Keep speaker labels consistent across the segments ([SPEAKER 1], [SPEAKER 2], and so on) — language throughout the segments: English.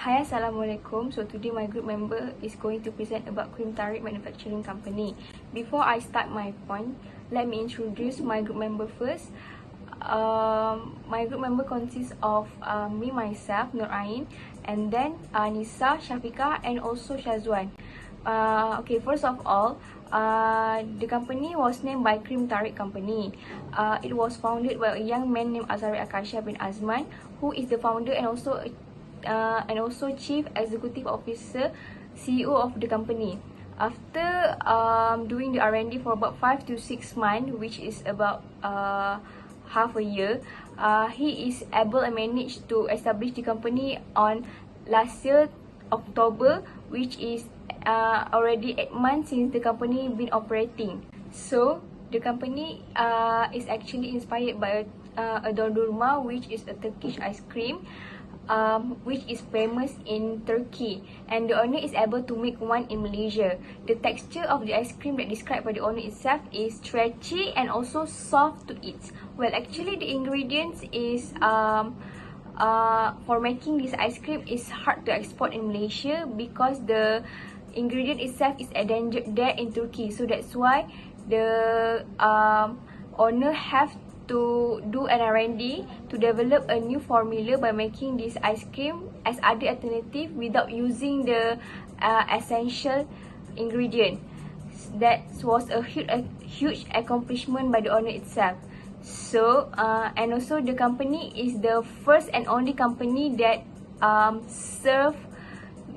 [SPEAKER 1] Hi, Assalamualaikum. So today my group member is going to present about Kremtarik Manufacturing Company. Before I start my point, let me introduce my group member first. My group member consists of me, myself, Nurain, and then ANISAH, SYAFIKA, and also SHAZWAN. Okay, first of all, the company was named by Kremtarik Company. It was founded by a young man named ASARI bin Azman, who is the founder and also Chief Executive Officer, CEO of the company. After doing the R&D for about 5 to 6 months, which is about half a year, he is able and managed to establish the company on last year October, which is already 8 months since the company been operating. So the company is actually inspired by a dondurma, which is a Turkish ice cream, which is famous in Turkey, and the owner is able to make one in Malaysia. The texture of the ice cream that described by the owner itself is stretchy and also soft to eat. Well, actually the ingredients is for making this ice cream is hard to export in Malaysia because the ingredient itself is endangered there in Turkey. So that's why the owner have to do an R&D to develop a new formula by making this ice cream as other alternative without using the essential ingredient. That was a huge accomplishment by the owner itself. So and also the company is the first and only company that serve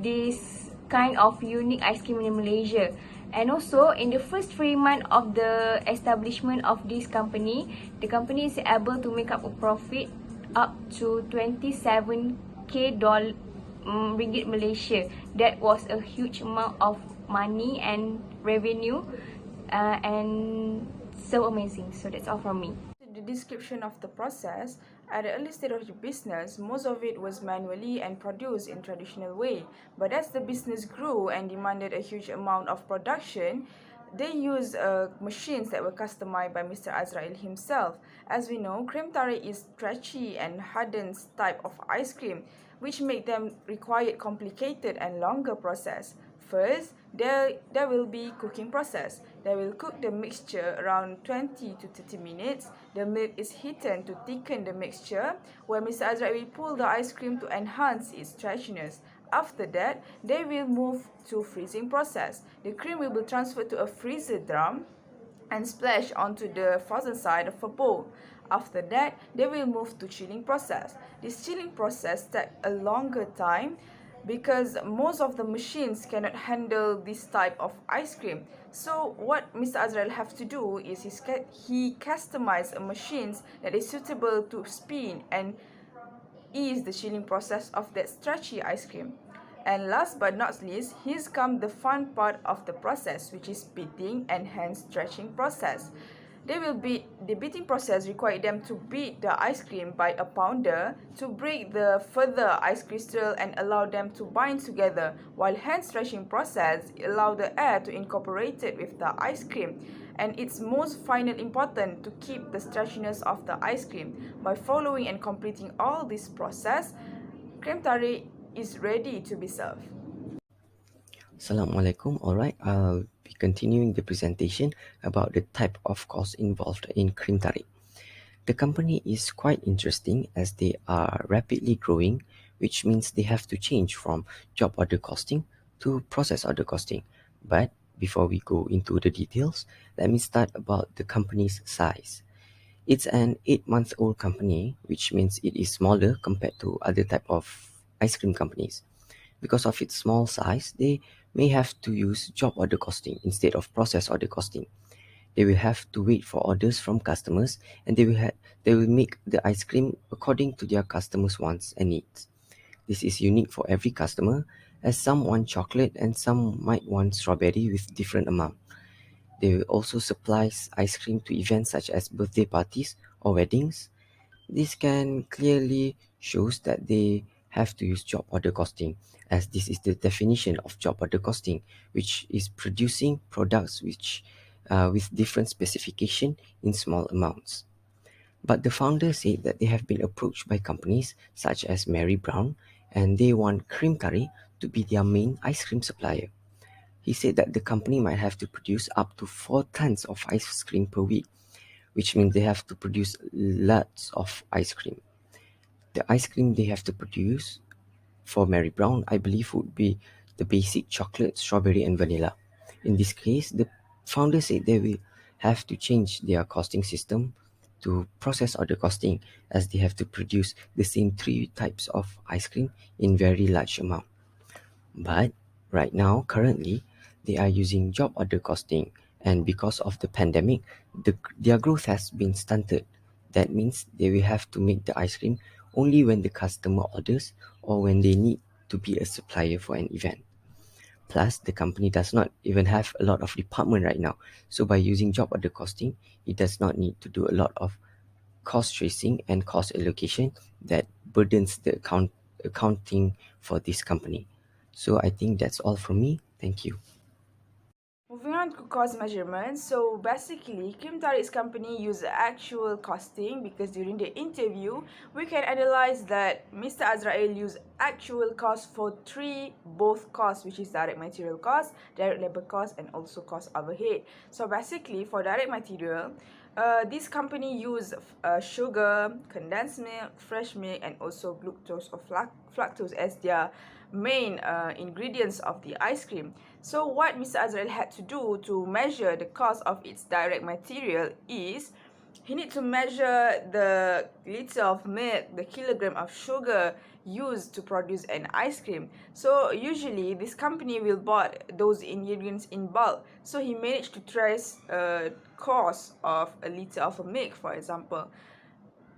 [SPEAKER 1] this kind of unique ice cream in Malaysia. And also in the first 3 months of the establishment of this company, the company is able to make up a profit up to 27k ringgit Malaysia. That was a huge amount of money and revenue, and so amazing. So that's all from me.
[SPEAKER 2] The description of the process, at the early stage of the business, most of it was manually and produced in traditional way. But as the business grew and demanded a huge amount of production, they used machines that were customized by Mr. Azrael himself. As we know, Kremtarik is stretchy and hardened type of ice cream, which make them require complicated and longer process. First, there will be cooking process. They will cook the mixture around 20 to 30 minutes. The milk is heated to thicken the mixture, where Mr. Azrael will pull the ice cream to enhance its stretchiness. After that, they will move to freezing process. The cream will be transferred to a freezer drum and splash onto the frozen side of a bowl. After that, they will move to chilling process. This chilling process takes a longer time because most of the machines cannot handle this type of ice cream. So what Mr. Azrael have to do is he customize a machines that is suitable to spin and ease the chilling process of that stretchy ice cream. And last but not least, here's come the fun part of the process, which is beating and hence stretching process. The beating process requires them to beat the ice cream by a pounder to break the further ice crystal and allow them to bind together, while hand stretching process allow the air to incorporate it with the ice cream. And it's most final important to keep the stretchiness of the ice cream. By following and completing all this process, Kremtarik is ready to be served.
[SPEAKER 3] Assalamualaikum. Alright, I'll be continuing the presentation about the type of cost involved in Kremtarik. The company is quite interesting as they are rapidly growing, which means they have to change from job order costing to process order costing. But before we go into the details, let me start about the company's size. It's an 8-month-old company, which means it is smaller compared to other type of ice cream companies. Because of its small size, they may have to use job order costing instead of process order costing. They will have to wait for orders from customers, and they will make the ice cream according to their customers' wants and needs. This is unique for every customer, as some want chocolate and some might want strawberry with different amount. They will also supply ice cream to events such as birthday parties or weddings. This can clearly shows that they have to use job order costing, as this is the definition of job order costing, which is producing products with different specification in small amounts. But the founder said that they have been approached by companies such as Mary Brown and they want Kremtarik to be their main ice cream supplier. He said that the company might have to produce up to 4 tons of ice cream per week, which means they have to produce lots of ice cream. The ice cream they have to produce for Mary Brown, I believe, would be the basic chocolate, strawberry, and vanilla. In this case, the founder said they will have to change their costing system to process order costing, as they have to produce the same 3 types of ice cream in very large amount. But right now, currently, they are using job order costing, and because of the pandemic, their growth has been stunted. That means they will have to make the ice cream only when the customer orders or when they need to be a supplier for an event. Plus, the company does not even have a lot of department right now. So by using job order costing, it does not need to do a lot of cost tracing and cost allocation that burdens the accounting for this company. So I think that's all from me. Thank you.
[SPEAKER 2] Moving on to cost measurement. So basically, Kremtarik's company used actual costing because during the interview, we can analyze that Mr. Azrael used actual cost for both costs, which is direct material cost, direct labor cost, and also cost overhead. So basically, for direct material, this company used sugar, condensed milk, fresh milk, and also glucose or fructose as their main ingredients of the ice cream. So what Mr. Azrael had to do to measure the cost of its direct material is he need to measure the liter of milk, the kilogram of sugar used to produce an ice cream. So usually this company will buy those ingredients in bulk. So he managed to trace cost of a liter of milk, for example.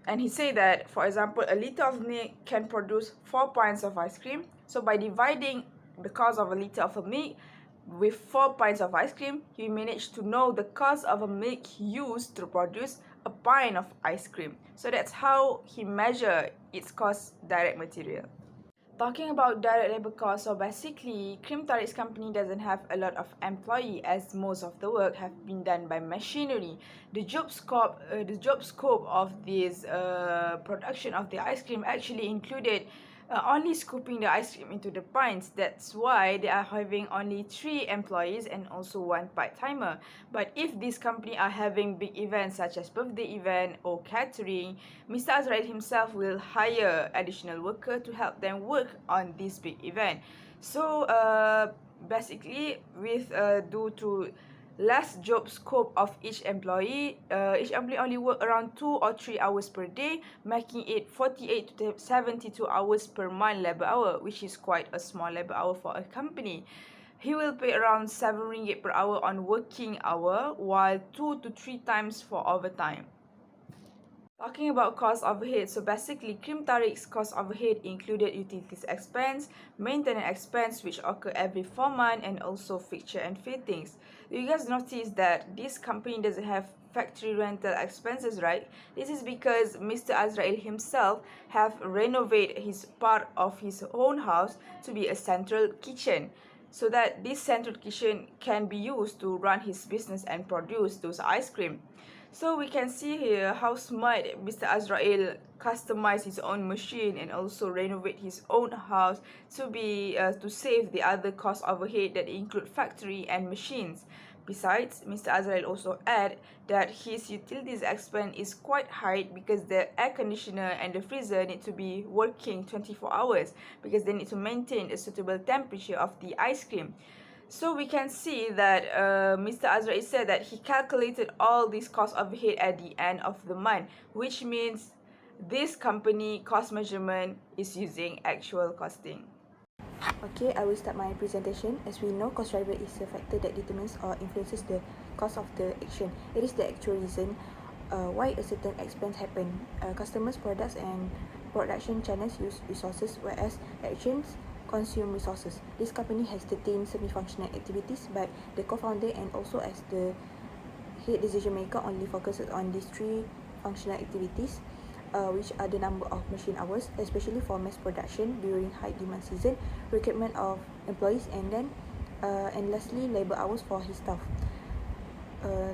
[SPEAKER 2] And he said that, for example, a liter of milk can produce 4 pints of ice cream. So by dividing the cost of a liter of milk with 4 pints of ice cream, he managed to know the cost of a milk used to produce a pint of ice cream. So that's how he measured its cost direct material. Talking about direct labor cost, so basically, Kremtarik's company doesn't have a lot of employee, as most of the work have been done by machinery. The job scope of this production of the ice cream actually included only scooping the ice cream into the pints. That's why they are having only 3 employees and also 1 part-timer. But if this company are having big events such as birthday event or catering, Mr. Azrael himself will hire additional worker to help them work on this big event. So basically, with due to less job scope of each employee only work around 2 or 3 hours per day, making it 48 to 72 hours per month labor hour, which is quite a small labor hour for a company. He will pay around 7 ringgit per hour on working hour, while 2 to 3 times for overtime. Talking about cost overhead, so basically Kremtarik's cost overhead included utilities expense, maintenance expense which occur every 4 months, and also fixture and fittings. You guys notice that this company doesn't have factory rental expenses, right? This is because Mr. Azrael himself have renovated his part of his own house to be a central kitchen, so that this central kitchen can be used to run his business and produce those ice cream. So we can see here how smart Mr. Azrael customized his own machine and also renovate his own house to save the other cost overhead that include factory and machines. Besides, Mr. Azrael also add that his utilities expense is quite high because the air conditioner and the freezer need to be working 24 hours because they need to maintain a suitable temperature of the ice cream. So we can see that Mr. Azrael said that he calculated all these cost overhead at the end of the month, which means this company cost measurement is using actual costing.
[SPEAKER 4] Okay, I will start my presentation. As we know, cost driver is a factor that determines or influences the cost of the action. It is the actual reason why a certain expense happen. Customers, products, and production channels use resources, whereas actions consume resources. This company has 13 semi-functional activities, but the co-founder and also as the head decision maker only focuses on these 3 functional activities, which are the number of machine hours, especially for mass production during high demand season, recruitment of employees, and lastly, labor hours for his staff.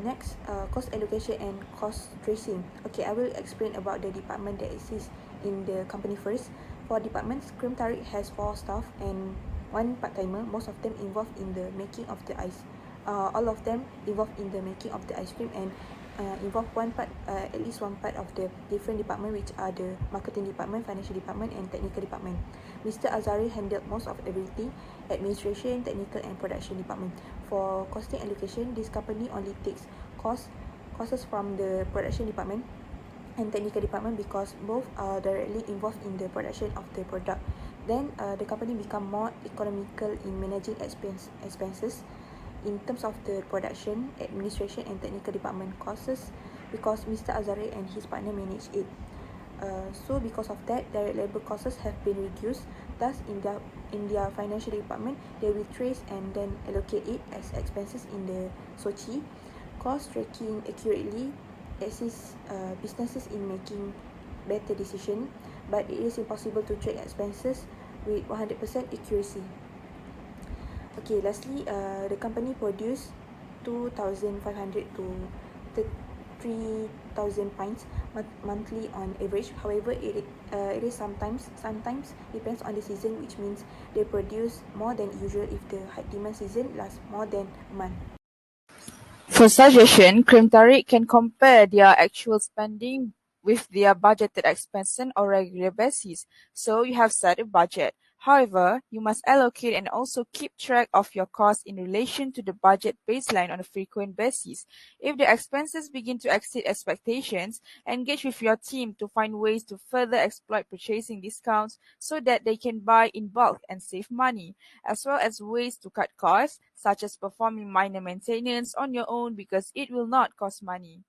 [SPEAKER 4] Next, cost allocation and cost tracing. Okay, I will explain about the department that exists in the company first. For departments, Kremtarik has 4 staff and 1 part-timer, most of them involved in the making of the ice. All of them involved in the making of the ice cream and involve at least one part of the different department, which are the marketing department, financial department and technical department. Mr. ASARI handled most of everything, administration, technical and production department. For costing allocation, this company only takes costs from the production department and technical department because both are directly involved in the production of the product. Then the company become more economical in managing expenses in terms of the production, administration and technical department costs because Mr. Azari and his partner manage it. So because of that, direct labor costs have been reduced. Thus, in their financial department, they will trace and then allocate it as expenses in the Sochi. Cost tracking accurately assists businesses in making better decision, but it is impossible to track expenses with 100% accuracy. Okay, lastly, the company produced 2,500 to 3,000 pints monthly on average. However, it is sometimes depends on the season, which means they produce more than usual if the high demand season lasts more than a month.
[SPEAKER 2] For suggestion, Kremtarik can compare their actual spending with their budgeted expenses on a regular basis, so you have set a budget. However, you must allocate and also keep track of your costs in relation to the budget baseline on a frequent basis. If the expenses begin to exceed expectations, engage with your team to find ways to further exploit purchasing discounts so that they can buy in bulk and save money, as well as ways to cut costs, such as performing minor maintenance on your own because it will not cost money.